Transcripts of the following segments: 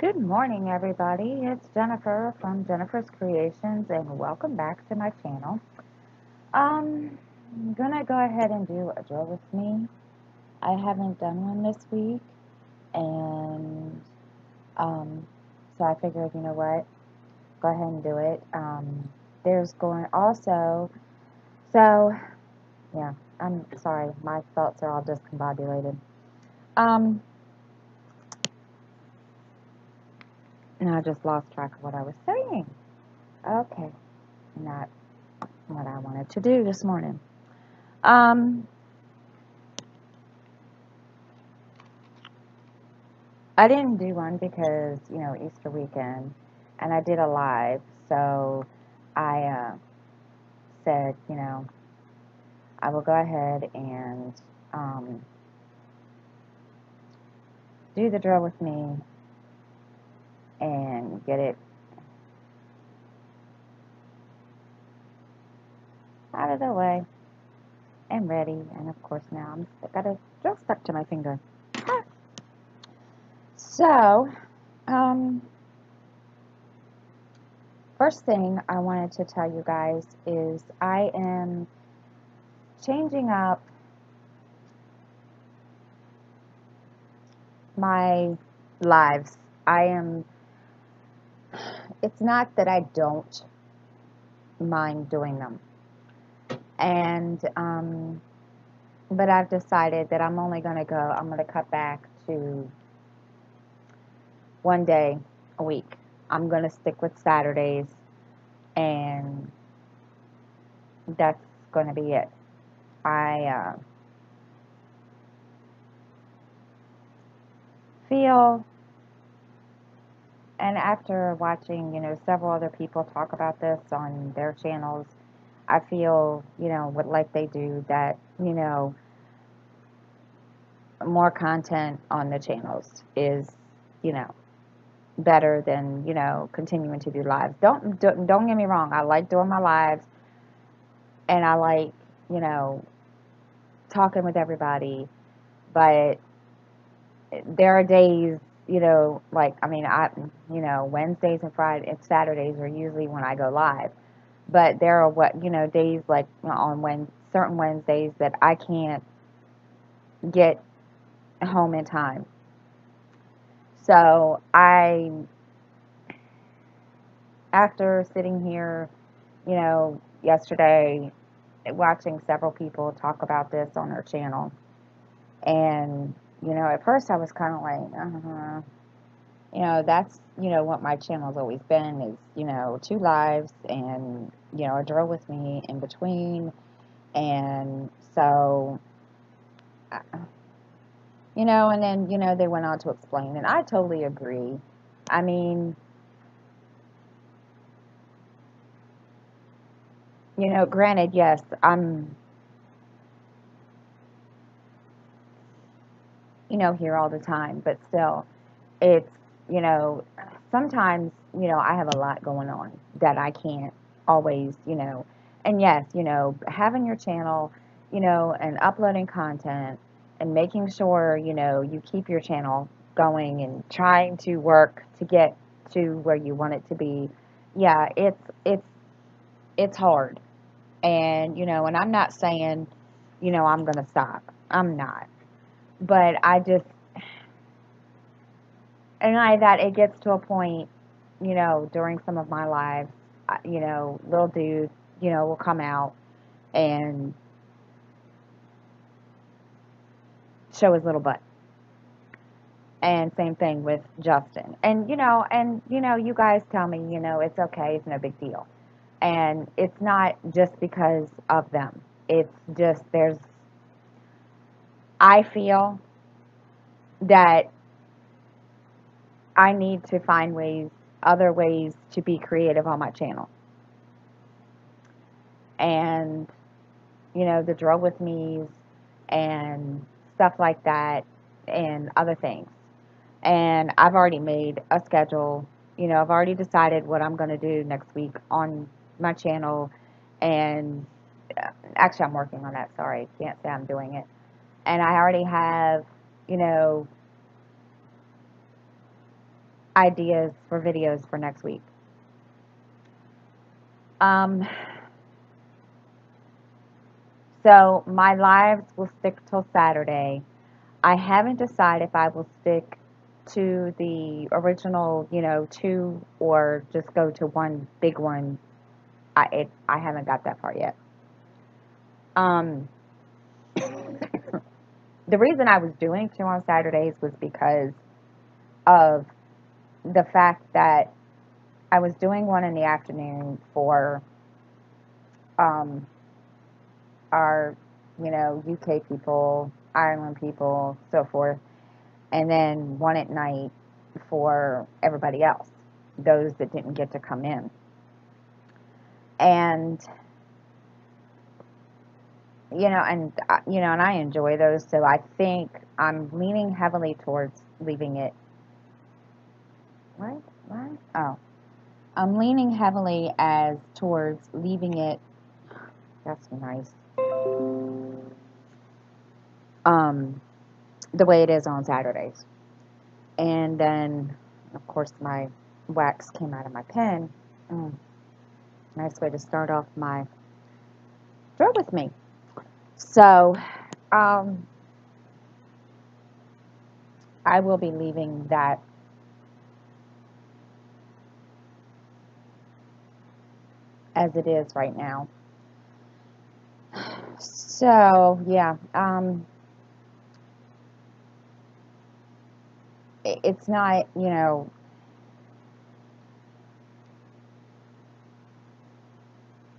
Good morning, everybody. It's Jennifer from Jennifer's Creations, and welcome back to my channel. I'm gonna go ahead and do a drill with me. I haven't done one this week, and so I figured, you know what, go ahead and do it. There's going also, so yeah, I'm sorry, my thoughts are all discombobulated. Um, and I just lost track of what I was saying. Okay, not what I wanted to do this morning. Um, I didn't do one because, Easter weekend, and I did a live, so I said, I will go ahead and do the drill with me and get it out of the way and ready. And of course, now I've got a drill stuck to my finger. Ah. So, um, first thing I wanted to tell you guys is I am changing up my lives. It's not that I don't mind doing them. And, but I've decided that I'm going to cut back to one day a week. I'm going to stick with Saturdays, and that's going to be it. I feel, and after watching, several other people talk about this on their channels, I feel, what like they do that, more content on the channels is, you know, better than, continuing to do lives. Don't get me wrong. I like doing my lives, and I like, you know, talking with everybody, but there are days, like, Wednesdays and Fridays and Saturdays are usually when I go live. But there are days like on certain Wednesdays that I can't get home in time. So after sitting here, yesterday, watching several people talk about this on their channel, and, at first I was kind of like, that's, what my channel's always been is, two lives and, a drill with me in between. And so, uh, and then, they went on to explain, and I totally agree. I mean, granted, yes, I'm, here all the time, but still, it's, you know, sometimes, I have a lot going on that I can't always, and yes, having your channel, and uploading content and making sure, you keep your channel going and trying to work to get to where you want it to be. Yeah, it's hard. And, and I'm not saying, I'm going to stop. I'm not. But I just, and that it gets to a point, during some of my lives, little dude, will come out and show his little butt. And same thing with Justin. And, you guys tell me, it's okay, it's no big deal. And it's not just because of them. It's just I feel that I need to find other ways to be creative on my channel. And, the drill with me's and stuff like that and other things. And I've already made a schedule. I've already decided what I'm going to do next week on my channel. And actually, I'm working on that. Sorry, can't say I'm doing it. And I already have, you know, ideas for videos for next week. Um, so my lives will stick till Saturday. I haven't decided if I will stick to the original, two, or just go to one big one. I haven't got that far yet. Um, the reason I was doing two on Saturdays was because of the fact that I was doing one in the afternoon for um, our, UK people, Ireland people, so forth, and then one at night for everybody else, those that didn't get to come in. And and I enjoy those, so I think I'm leaning heavily towards leaving it. What? What? Oh, I'm leaning heavily as towards leaving it. That's nice. Um, the way it is on Saturdays. And then, of course, my wax came out of my pen. Mm, nice way to start off my drill with me. So, um, I will be leaving that as it is right now. So, yeah, it's not,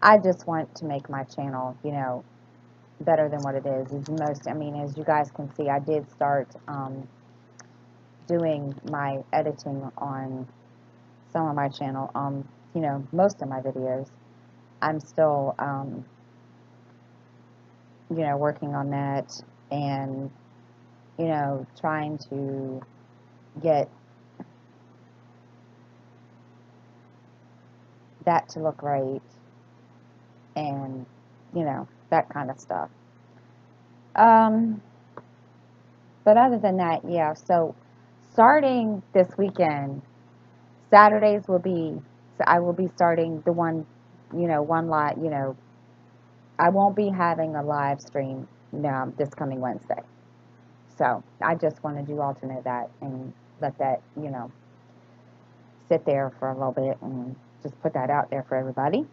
I just want to make my channel, better than what it is. As you guys can see, I did start doing my editing on some of my channel, most of my videos. I'm still, working on that, and, trying to get that to look right, and, that kind of stuff. Um, but other than that, yeah, so starting this weekend, Saturdays so I will be starting the one, one live, I won't be having a live stream this coming Wednesday. So I just wanted you all to know that, and let that, sit there for a little bit, and just put that out there for everybody.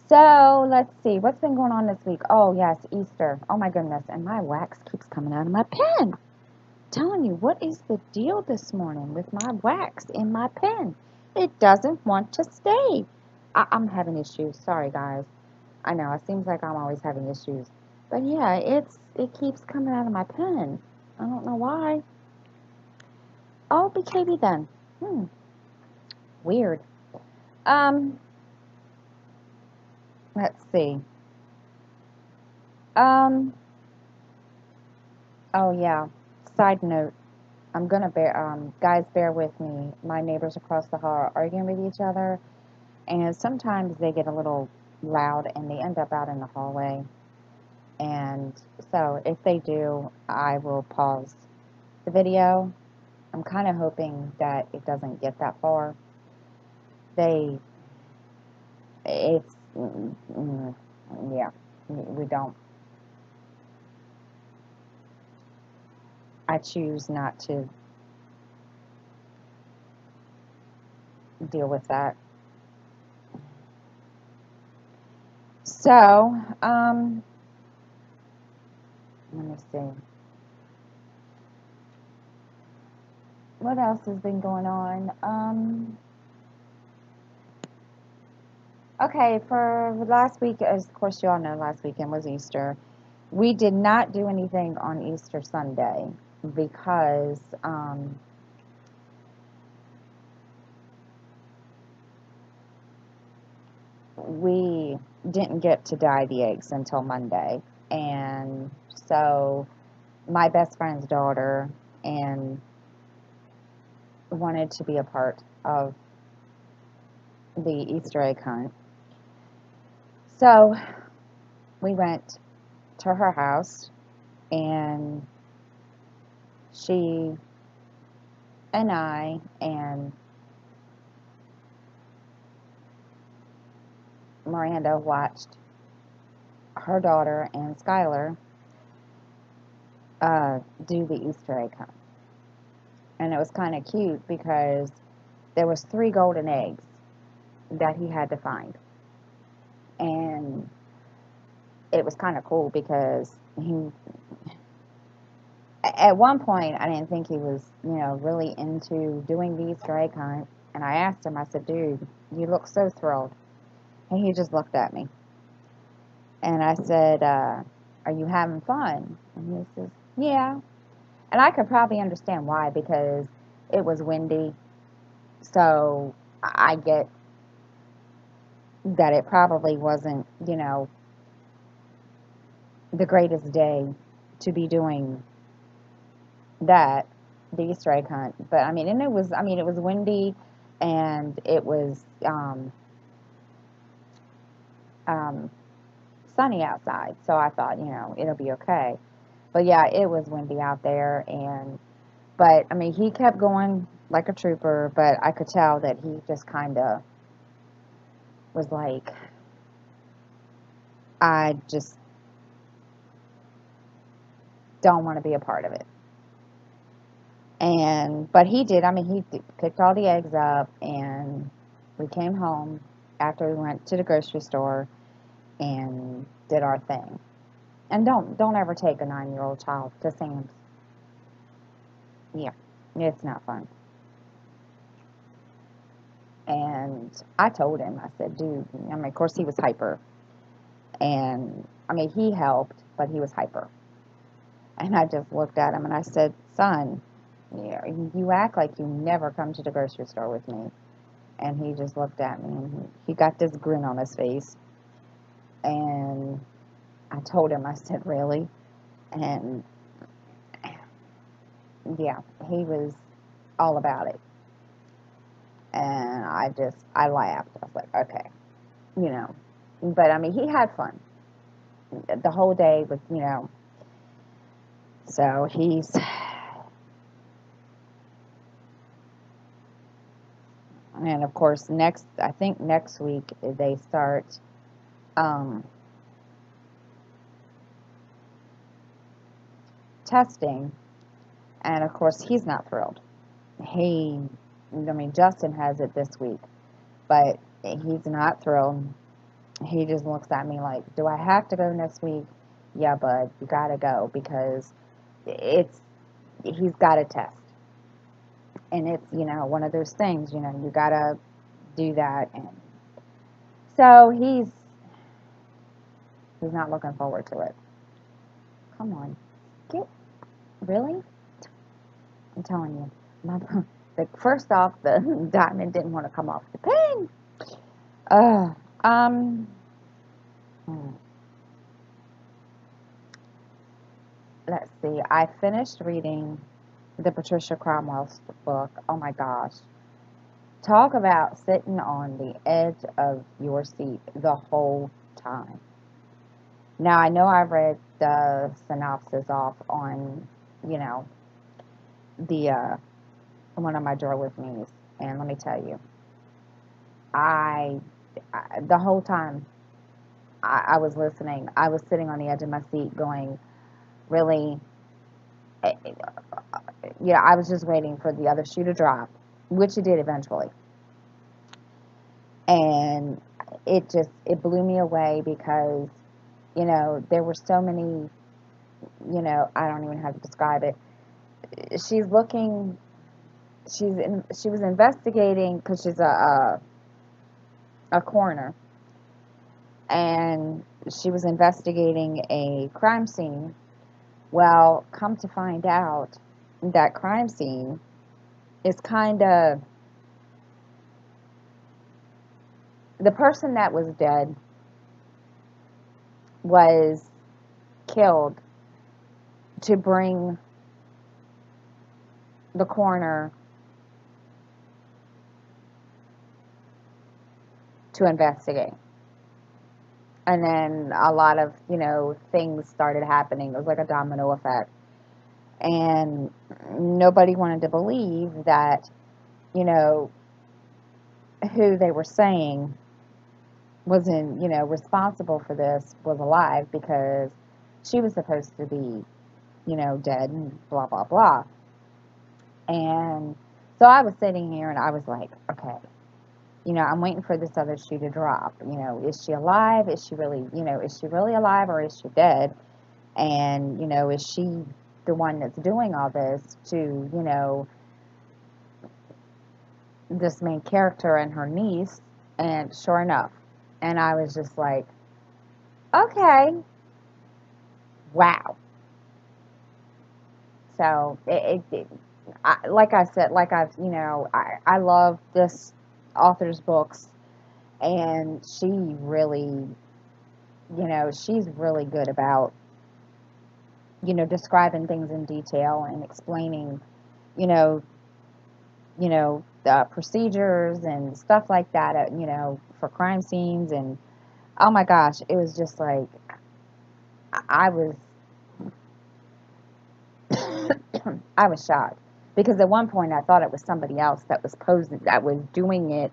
So let's see, what's been going on this week? Oh, yes, Easter. Oh, my goodness. And my wax keeps coming out of my pen. Telling you, what is the deal this morning with my wax in my pen? It doesn't want to stay. I'm having issues. Sorry, guys. I know, it seems like I'm always having issues. But yeah, it keeps coming out of my pen. I don't know why. Oh, BKB then. Weird. Um, let's see. Um, oh yeah. Side note. I'm gonna guys, bear with me. My neighbors across the hall are arguing with each other, and sometimes they get a little loud and they end up out in the hallway. And so if they do, I will pause the video. I'm kind of hoping that it doesn't get that far. It's, yeah, we don't, I choose not to deal with that. So, let me see. What else has been going on? Okay, for last week, as of course you all know, last weekend was Easter. We did not do anything on Easter Sunday because we didn't get to dye the eggs until Monday. And so my best friend's daughter and wanted to be a part of the Easter egg hunt. So we went to her house, and she and I and Miranda watched her daughter and Skylar do the Easter egg hunt. And it was kind of cute because there was 3 golden eggs that he had to find. And it was kind of cool because he, at one point, I didn't think he was, really into doing the Easter egg hunt. And I asked him, I said, dude, you look so thrilled. And he just looked at me. And I said, are you having fun? And he says, yeah. And I could probably understand why, because it was windy. So I get that it probably wasn't, the greatest day to be doing that, the Easter egg hunt. But and it was windy, and it was um, sunny outside. So I thought, it'll be okay. But yeah, it was windy out there, but he kept going like a trooper. But I could tell that he just kind of was like, I just don't want to be a part of it. But he did. Picked all the eggs up, and we came home after we went to the grocery store and did our thing. And don't ever take a 9-year-old child to Sam's. Yeah, it's not fun. And I told him, I said, dude, of course he was hyper. And he helped, but he was hyper. And I just looked at him and I said, son, you act like you never come to the grocery store with me. And he just looked at me, and he got this grin on his face. And I told him, I said, really? And yeah, he was all about it. And I laughed. I was like, okay, you know. But he had fun the whole day with. So and of course, I think next week they start um, testing. And of course, he's not thrilled. Justin has it this week, but he's not thrilled. He just looks at me like, do I have to go next week? Yeah, bud, you gotta go, because it's he's got a test. And it's, one of those things, you gotta do that. And so he's not looking forward to it. Come on. Get Really? I'm telling you. First off, the diamond didn't want to come off the pen. Uh, um, hmm, let's see. I finished reading the Patricia Cromwell book. Oh my gosh. Talk about sitting on the edge of your seat the whole time. Now, I know I read the synopsis off on, you know, the one of my Draw With Me's, and let me tell you, I, the whole time I was listening, I was sitting on the edge of my seat going, really, Eh, eh, I was just waiting for the other shoe to drop, which it did eventually. And it blew me away because, there were so many, I don't even have to describe it. She's looking, she was investigating because she's a coroner, and she was investigating a crime scene. Well, come to find out, that crime scene is kind of, the person that was dead was killed to bring the coroner to investigate. And then a lot of, things started happening. It was like a domino effect. And nobody wanted to believe that, you know, who they were saying was responsible for this was alive, because she was supposed to be, dead and blah, blah, blah. And so I was sitting here and I was like, okay, I'm waiting for this other shoe to drop. Is she alive? Is she really alive, or is she dead? And, is she the one that's doing all this to, this main character and her niece? And sure enough. And I was just like, okay, wow. So like I said, like I love this author's books, and she's really good about, describing things in detail and explaining, you know, the procedures and stuff like that, for crime scenes. And oh my gosh, it was just like, I was, I was shocked, because at one point I thought it was somebody else that was posing, that was doing it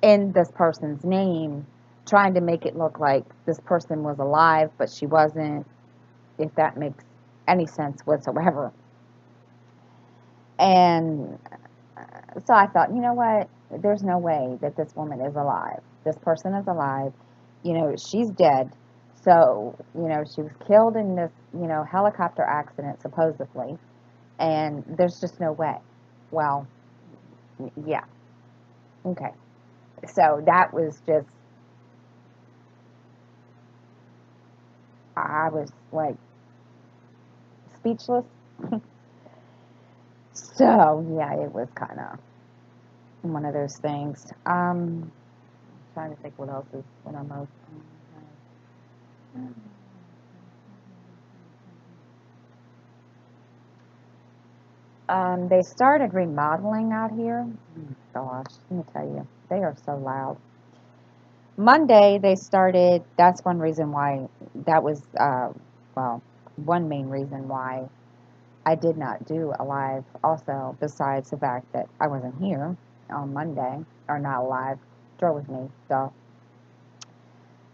in this person's name, trying to make it look like this person was alive, but she wasn't, if that makes any sense whatsoever. And so I thought, you know what? There's no way that this woman is alive. This person is alive. She's dead. So, she was killed in this, helicopter accident, supposedly. And there's just no way. Well, yeah. Okay. So that was just, I was like speechless. So, yeah, it was kind of one of those things. Trying to think what else is what I'm most. They started remodeling out here. Gosh, let me tell you, they are so loud. Monday they started. That's one reason why. That was well, one main reason why I did not do a live. Also, besides the fact that I wasn't here on Monday, or not live, drove with me. So,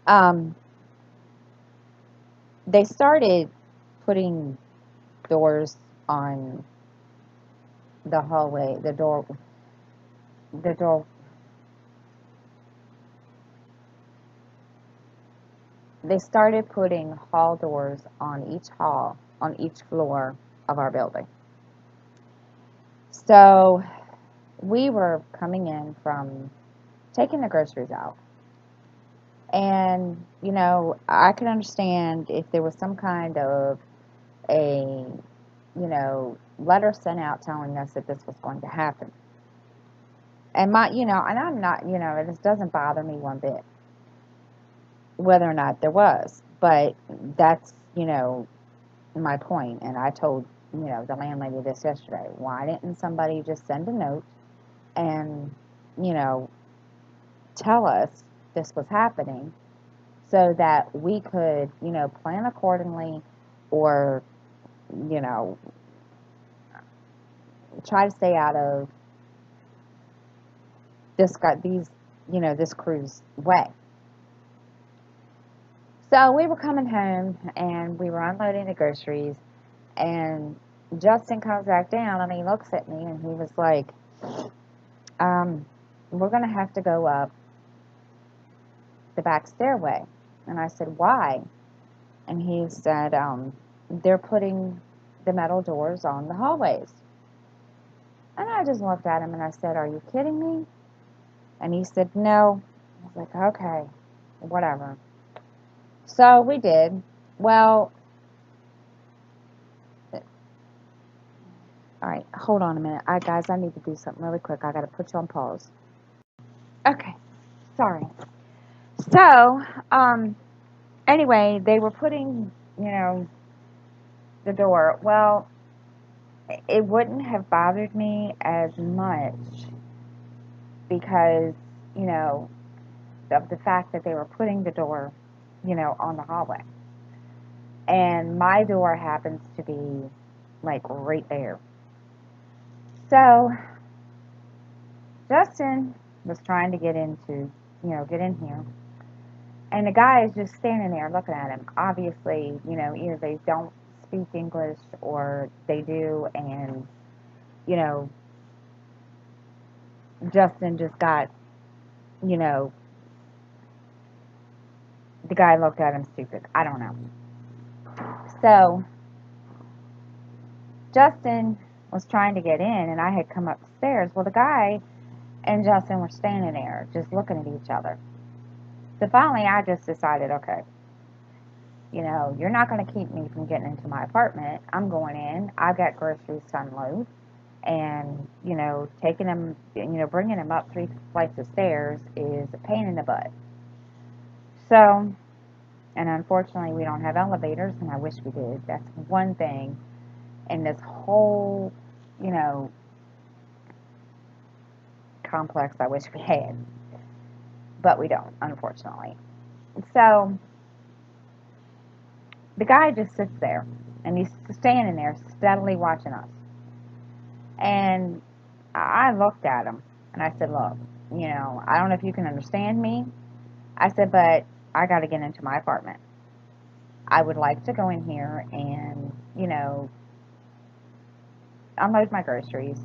um, they started putting doors on the hallway, the door. They started putting hall doors on each floor of our building. So we were coming in from taking the groceries out. And, I could understand if there was some kind of a, letter sent out telling us that this was going to happen. And and I'm not, it doesn't bother me one bit whether or not there was. But that's, my point. And I told, the landlady this yesterday. Why didn't somebody just send a note and, you know, tell us this was happening, so that we could, plan accordingly, or, you know, try to stay out of this crew's way. So we were coming home and we were unloading the groceries, and Justin comes back down and he looks at me and he was like, we're going to have to go up the back stairway. And I said, why? And he said, they're putting the metal doors on the hallways. And I just looked at him and I said, are you kidding me? And he said, no. I was like, okay, whatever. So we did. Well, all right, hold on a minute. Guys, I need to do something really quick. I got to put you on pause. Okay, sorry. So, anyway, they were putting, the door. Well, it wouldn't have bothered me as much, because, you know, of the fact that they were putting the door, on the hallway. And my door happens to be like right there. So Justin was trying to get in here. And the guy is just standing there looking at him. Obviously, either they don't speak English or they do, and, you know, Justin just got, you know, the guy looked at him stupid. I don't know. So, Justin was trying to get in, and I had come upstairs. Well, the guy and Justin were standing there just looking at each other. So finally, I just decided, okay, you're not going to keep me from getting into my apartment. I'm going in. I've got groceries to unload. And, taking them, bringing them up 3 flights of stairs is a pain in the butt. So, and unfortunately, we don't have elevators, and I wish we did. That's one thing in this whole, you know, complex I wish we had. But we don't, unfortunately. So, the guy just sits there, and he's standing there steadily watching us. And I looked at him, and I said, look, I don't know if you can understand me. I said, but I got to get into my apartment. I would like to go in here and, unload my groceries,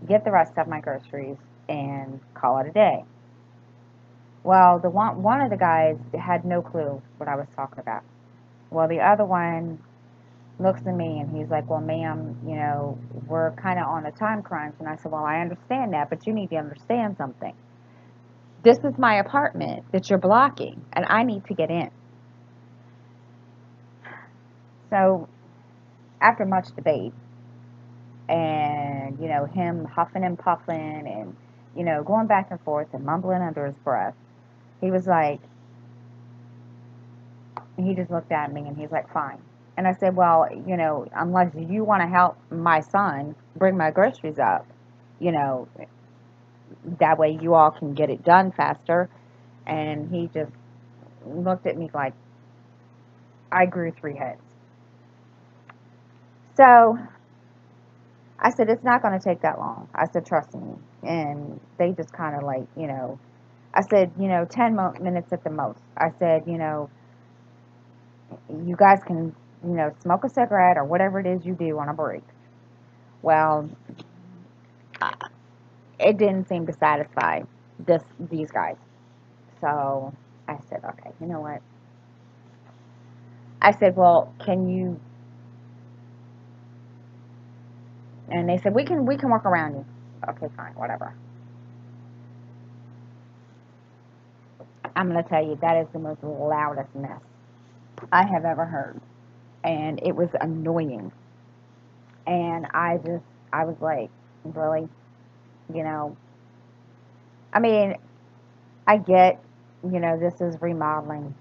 get the rest of my groceries, and call it a day. Well, the one of the guys had no clue what I was talking about. Well, the other one looks at me and he's like, well, ma'am, we're kind of on a time crunch. And I said, well, I understand that, but you need to understand something. This is my apartment that you're blocking, and I need to get in. So, after much debate, and, him huffing and puffing and, going back and forth and mumbling under his breath, he was like, he just looked at me and he's like, fine. And I said, well, unless you want to help my son bring my groceries up, you know, that way you all can get it done faster. And he just looked at me like I grew 3 heads. So I said, it's not going to take that long. I said, trust me. And they just kind of like, I said, 10 minutes at the most. I said, you guys can, smoke a cigarette or whatever it is you do on a break. Well, it didn't seem to satisfy these guys. So I said, okay, you know what? I said, well, can you? And they said, we can work around you. Okay, fine, whatever. I'm gonna tell you that is the most loudest mess I have ever heard, and it was annoying. And I was like, really, you know, I mean, I get, this is remodeling,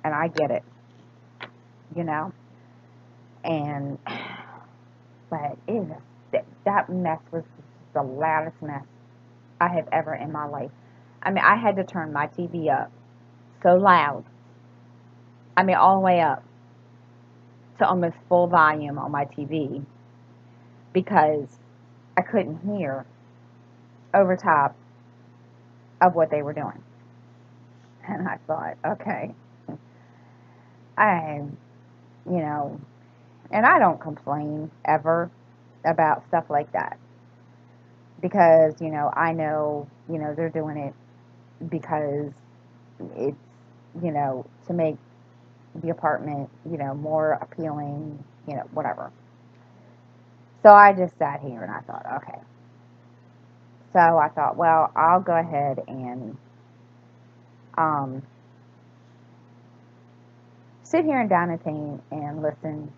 and I get it, you know, and but that mess was the loudest mess I have ever in my life. I mean, I had to turn my TV up so loud. I mean, all the way up to almost full volume on my TV because I couldn't hear over top of what they were doing. And I thought, okay, I, you know, and I don't complain ever about stuff like that because, I know, they're doing it because it's, to make the apartment, more appealing, whatever. So I just sat here and I thought, okay. So I thought, well, I'll go ahead and um, sit here in Donatane and listen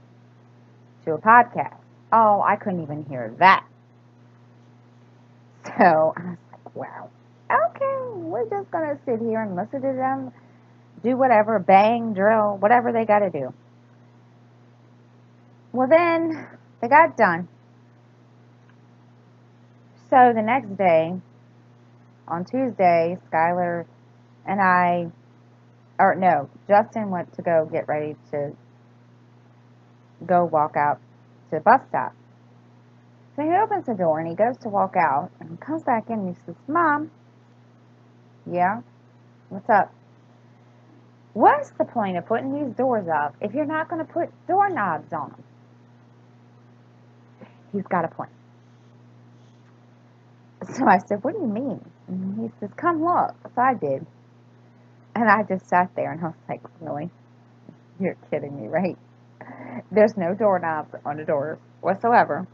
to a podcast. Oh, I couldn't even hear that. So I was like, wow. Okay, we're just going to sit here and listen to them do whatever, bang, drill, whatever they got to do. Well, then they got done. So the next day, on Tuesday, Skylar and I, or no, Justin went to go get ready to go walk out the bus stop. So he opens the door and he goes to walk out and he comes back in and he says, Mom, yeah, what's up? What's the point of putting these doors up if you're not going to put doorknobs on them? He's got a point. So I said, what do you mean? And he says, come look. So I did. And I just sat there and I was like, really? You're kidding me, right? There's no doorknobs on the doors whatsoever.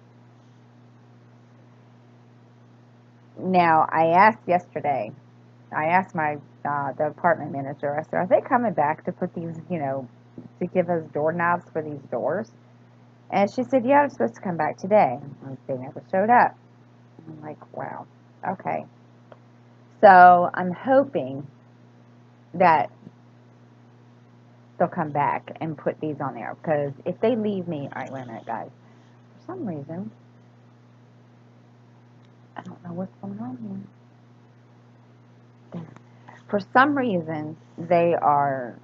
Now, I asked yesterday, I asked my the apartment manager, I said, are they coming back to put these, to give us doorknobs for these doors? And she said, yeah, they're supposed to come back today. And they never showed up. I'm like, wow, okay. So I'm hoping that they'll come back and put these on there, because if they leave me, all right, wait a minute, guys. For some reason, I don't know what's going on here. For some reason, they are,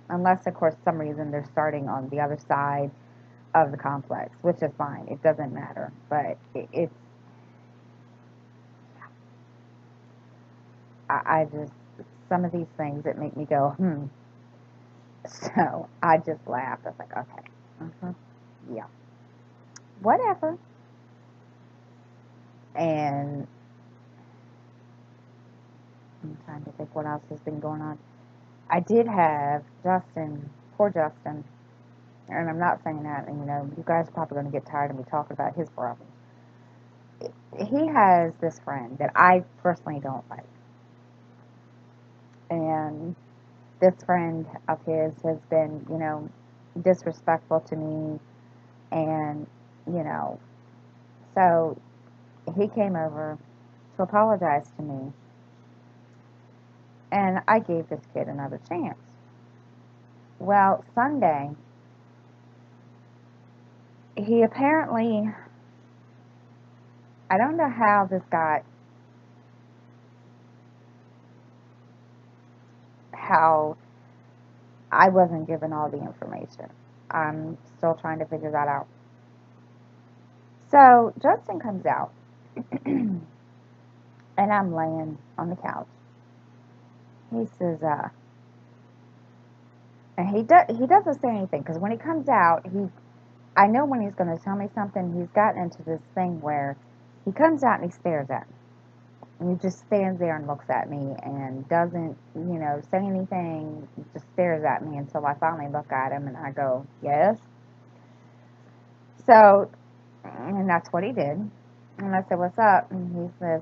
unless of course some reason they're starting on the other side of the complex, which is fine. It doesn't matter, but it's, I just, some of these things that make me go, So I just laughed. I was like, okay, yeah, whatever. And I'm trying to think what else has been going on. I did have Justin, poor Justin, and I'm not saying that, and you guys are probably going to get tired of me talking about his problems. He has this friend that I personally don't like. And this friend of his has been, disrespectful to me, and, so he came over to apologize to me, and I gave this kid another chance. Well, Sunday, he apparently, I don't know how this got, how I wasn't given all the information. I'm still trying to figure that out. So Justin comes out, and I'm laying on the couch. He says, and he doesn't say anything, because when he comes out, I know when he's going to tell me something. He's gotten into this thing where he comes out and he stares at me. And he just stands there and looks at me and doesn't, say anything. He just stares at me until I finally look at him and I go, yes. So, and that's what he did. And I said, what's up? And he says,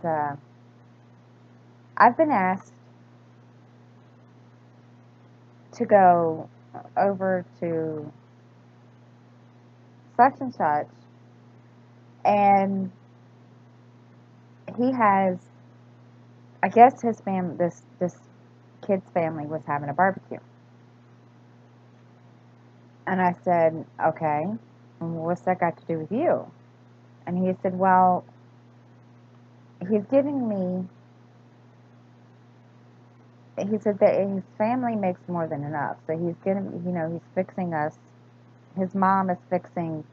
I've been asked to go over to such and such, and he has, I guess his this kid's family was having a barbecue. And I said, okay, what's that got to do with you? And he said, well, he's giving me, he said that his family makes more than enough. So he's getting, he's fixing us. His mom is fixing,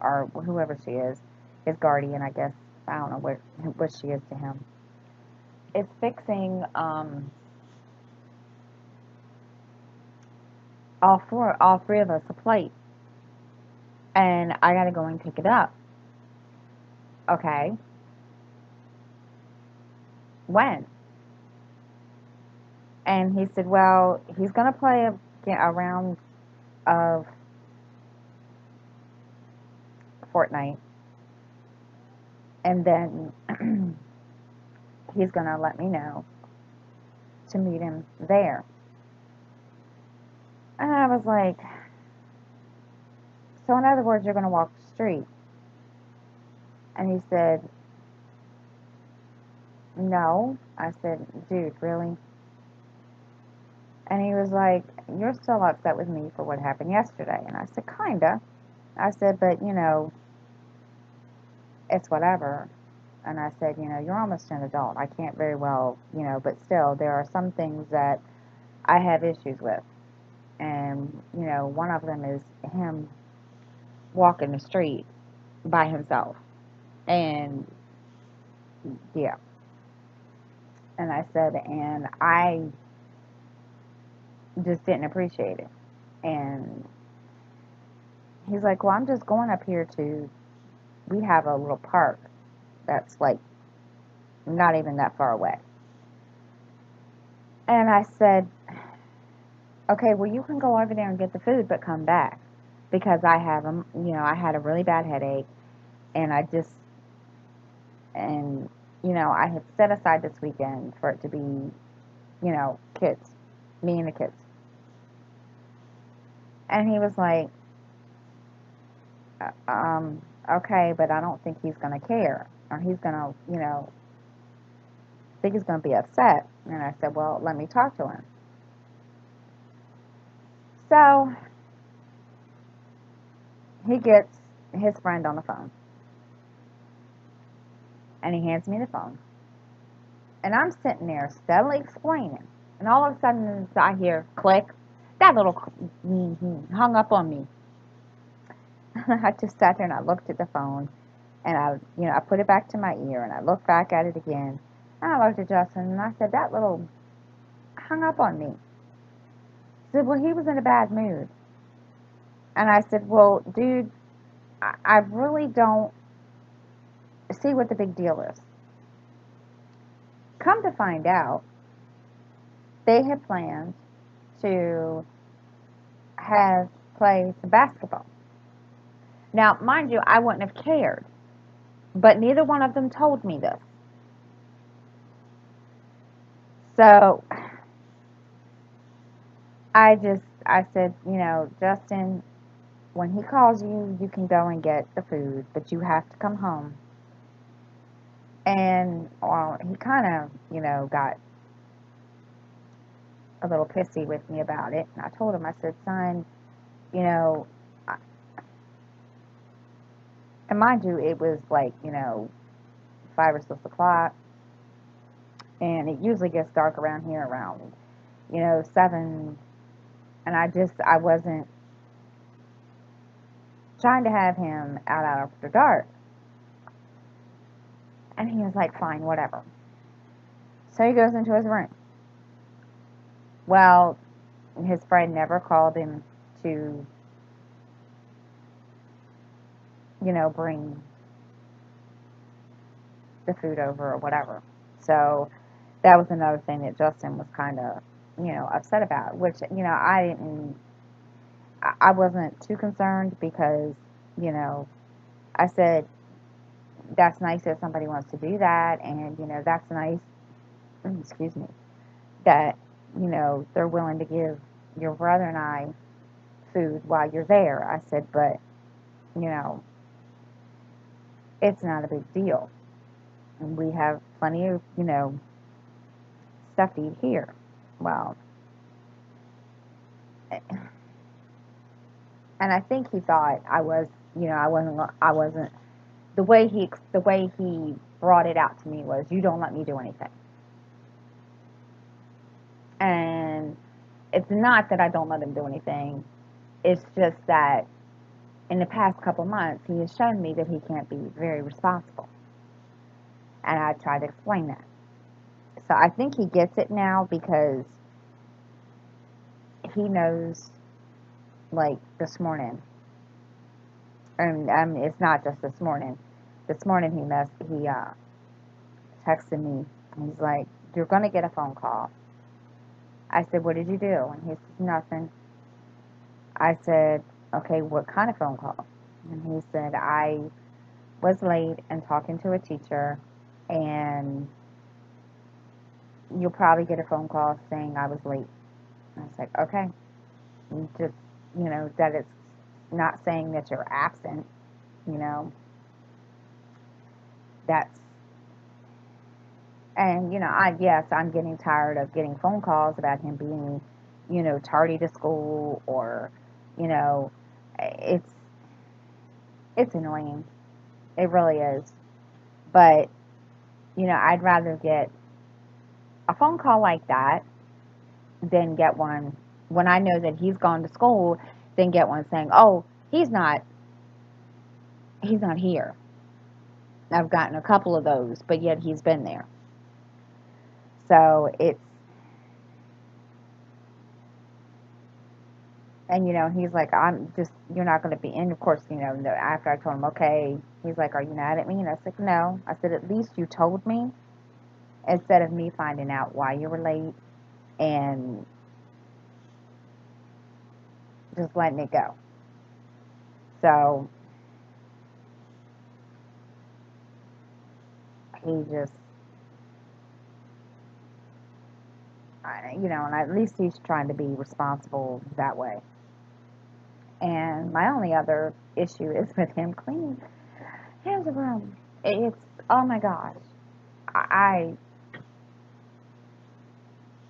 or whoever she is, his guardian, I guess. I don't know what she is to him. Is fixing all three of us a plate, and I gotta go and pick it up. Okay. When? And he said, well, he's gonna play a round of Fortnite, and then he's gonna let me know to meet him there. And I was like, so in other words, you're gonna walk the street? And he said, no. I said, dude, really? And he was like, you're still upset with me for what happened yesterday. And I said, kinda. I said, but, it's whatever. And I said, you're almost an adult. I can't very well, but still, there are some things that I have issues with. And, one of them is him walking the street by himself. And yeah, and I said, and I just didn't appreciate it. And he's like, well, I'm just going up here to, we have a little park that's like not even that far away. And I said, okay, well, you can go over there and get the food, but come back because I have I had a really bad headache, and and I had set aside this weekend for it to be, kids, me and the kids. And he was like, okay, but I don't think he's gonna care, or he's gonna, think he's gonna be upset. And I said, well, let me talk to him. So he gets his friend on the phone, and he hands me the phone. And I'm sitting there steadily explaining. And all of a sudden, I hear click. That little hung up on me. I just sat there and I looked at the phone, and I put it back to my ear, and I looked back at it again. And I looked at Justin, and I said, that little hung up on me. He said, well, he was in a bad mood. And I said, well, dude, I really don't see what the big deal is. Come to find out, they had planned to have played some basketball. Now, mind you, I wouldn't have cared, but neither one of them told me this. So I said, Justin, when he calls you, you can go and get the food, but you have to come home. And well, he kind of, got a little pissy with me about it. And I told him, I said, son, you know, and mind you, it was like, 5 or 6 o'clock, and it usually gets dark around here around, 7. And I wasn't trying to have him out after dark. And he was like, fine, whatever. So he goes into his room. Well, his friend never called him to, bring the food over or whatever. So that was another thing that Justin was kind of, upset about, which, I wasn't too concerned because, I said, that's nice that somebody wants to do that, and, that's nice, excuse me, that, they're willing to give your brother and I food while you're there. I said, but, you know, it's not a big deal. And we have plenty of, stuff to eat here. Well, and I think he thought I wasn't, the way he brought it out to me was, you don't let me do anything. And it's not that I don't let him do anything. It's just that in the past couple months, he has shown me that he can't be very responsible. And I try to explain that. So I think he gets it now because he knows, like, this morning. And it's not just this morning. This morning he texted me. And he's like, you're going to get a phone call. I said, what did you do? And he said, nothing. I said, okay, what kind of phone call? And he said, I was late and talking to a teacher, and you'll probably get a phone call saying I was late. And I was like, okay. And just, that it's not saying that you're absent, that's, and, yes, I'm getting tired of getting phone calls about him being, tardy to school, or, you know, it's, it's annoying. It really is. But, I'd rather get a phone call like that than get one when I know that he's gone to school, than get one saying, oh, he's not, he's not here. I've gotten a couple of those, but yet he's been there. So it's, and he's like, I'm just, you're not going to be. And of course, after I told him, okay, he's like, are you mad at me? And I said, no. I said, at least you told me instead of me finding out why you were late and just letting it go. So he just, and at least he's trying to be responsible that way. And my only other issue is with him cleaning his room. It's, oh my gosh, I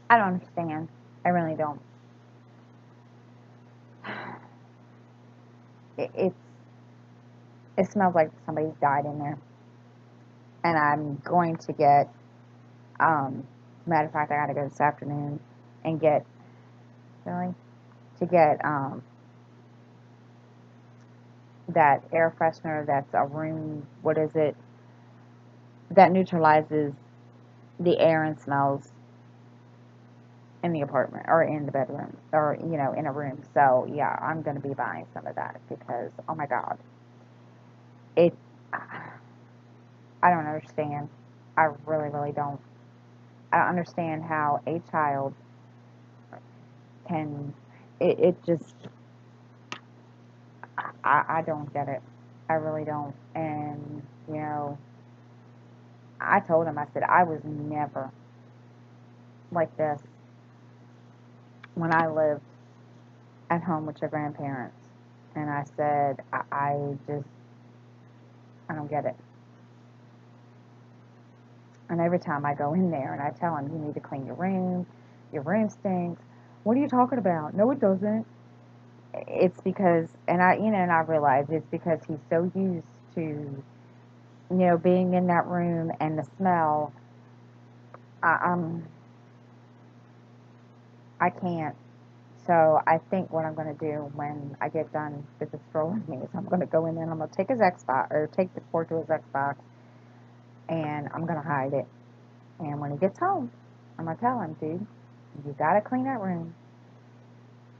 I don't understand. I really don't. It, it's it smells like somebody's died in there, and I'm going to get. Matter of fact, I got to go this afternoon and get really to get that air freshener that's a room. What is it? That neutralizes the air and smells in the apartment or in the bedroom or in a room. So yeah, I'm gonna be buying some of that because oh my god, it. I don't understand. I really, really don't. I don't understand how a child can. It just. I don't get it. I really don't. And I told him. I said I was never like this when I lived at home with your grandparents. And I said I just I don't get it. And every time I go in there and I tell him you need to clean your room stinks. What are you talking about? No, it doesn't. It's because, and I realize it's because he's so used to, being in that room and the smell. I, um, I can't. So I think what I'm going to do when I get done with the stroll with me is I'm going to go in there and I'm going to take his Xbox or take the cord to his Xbox and I'm going to hide it. And when he gets home, I'm going to tell him, dude, you got to clean that room.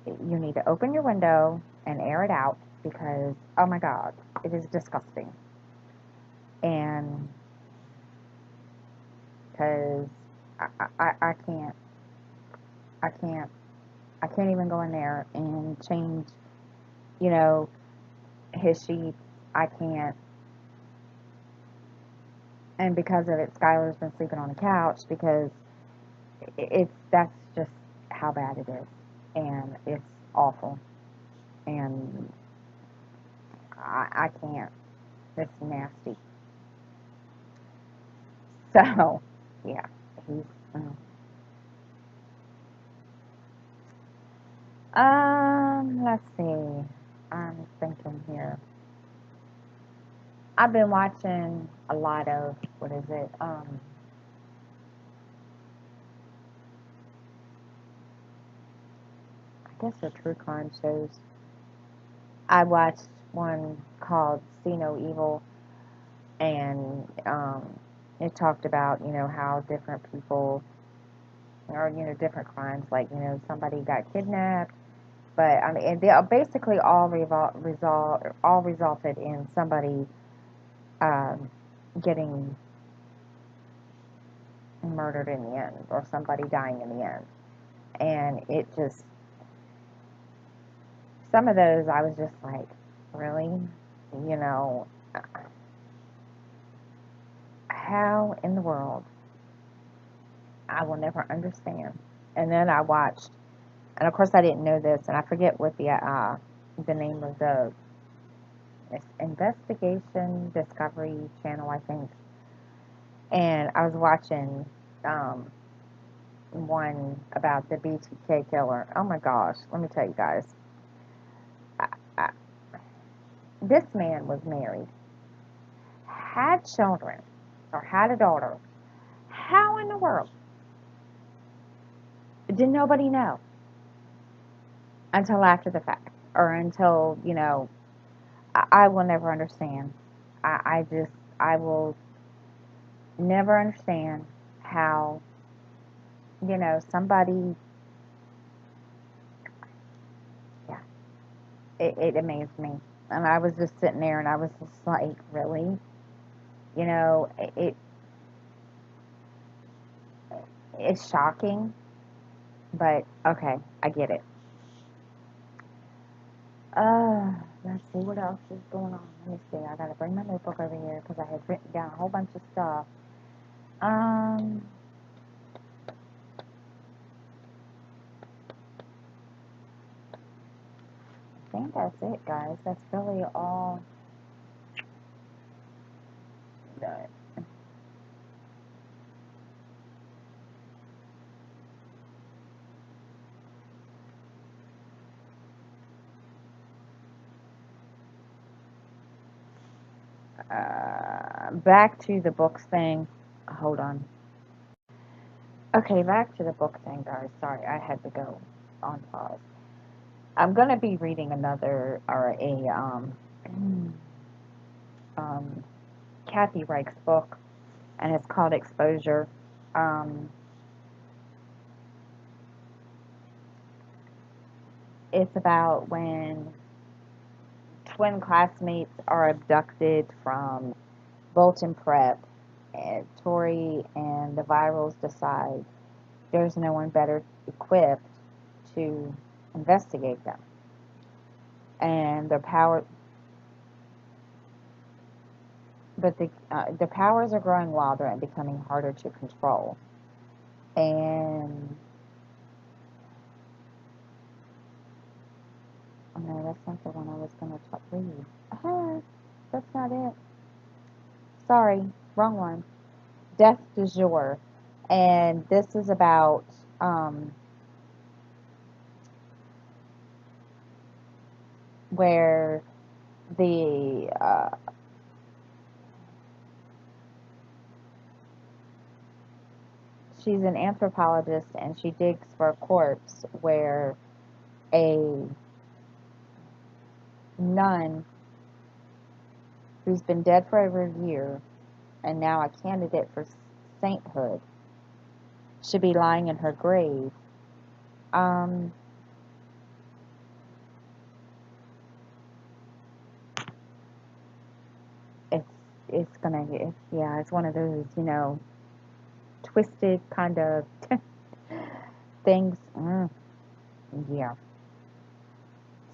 You need to open your window and air it out because, oh my God, it is disgusting. And because I can't, I can't, I can't even go in there and change, you know, his sheets. I can't. And because of it, Skylar's been sleeping on the couch because that's just how bad it is. And it's awful. And I can't. It's nasty. So, yeah, he's. Let's see. I'm thinking here. I've been watching a lot of what is it? I guess they're true crime shows. I watched one called See No Evil, and it talked about how different people or different crimes, like somebody got kidnapped, but I mean, and they basically all resulted in somebody um, getting murdered in the end or somebody dying in the end. And it just, some of those I was just like, really? You know, how in the world? I will never understand. And then I watched, and of course I didn't know this, and I forget what the name of the Investigation Discovery Channel, I think. And I was watching um, one about the BTK killer. Oh my gosh, let me tell you guys. I, I, this man was married, had children, or had a daughter. How in the world did nobody know until after the fact? Or until, I will never understand. I will never understand how, somebody, yeah, it amazed me. And I was just sitting there and I was just like, really? You know, it's shocking, but okay, I get it. Uh, let's see what else is going on. Let me see. I gotta bring my notebook over here because I had written down a whole bunch of stuff. Um, I think that's it, guys. That's really all. That. Back to the books thing. Hold on. Okay, back to the book thing, guys. Sorry, I had to go on pause. I'm gonna be reading another or a um, Kathy Reich's book, and it's called Exposure. Um, it's about when twin classmates are abducted from Bolton Prep, and Tori and the Virals decide there's no one better equipped to investigate them. And the powers are growing wilder and becoming harder to control. And oh no, that's not the one I was going to read. That's not it. Sorry, wrong one. Death du jour, and this is about where the she's an anthropologist and she digs for a corpse where a nun who's been dead for over a year and now a candidate for sainthood should be lying in her grave. Um, it's it's one of those twisted kind of things. Yeah.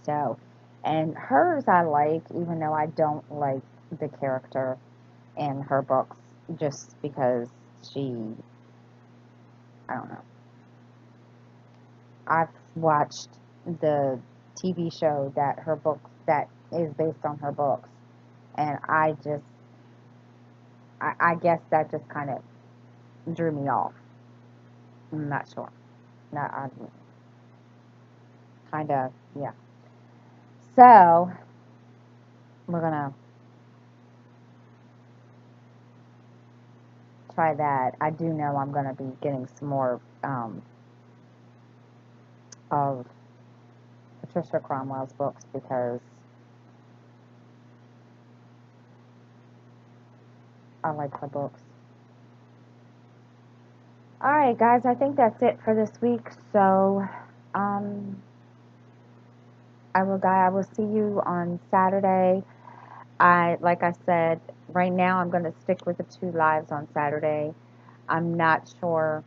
So, and hers I like, even though I don't like the character in her books, just because I don't know. I've watched the TV show that is based on her books, and I guess that just kind of drew me off. I'm not sure. Not, I kind of, yeah. So, we're gonna try that. I do know I'm gonna be getting some more of Patricia Cromwell's books because I like her books. Alright, guys, I think that's it for this week. So, um, I will see you on Saturday. Like I said, right now I'm going to stick with the 2 lives on Saturday. I'm not sure,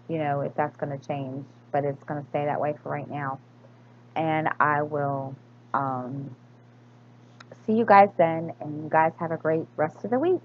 if that's going to change, but it's going to stay that way for right now. And I will see you guys then, and you guys have a great rest of the week.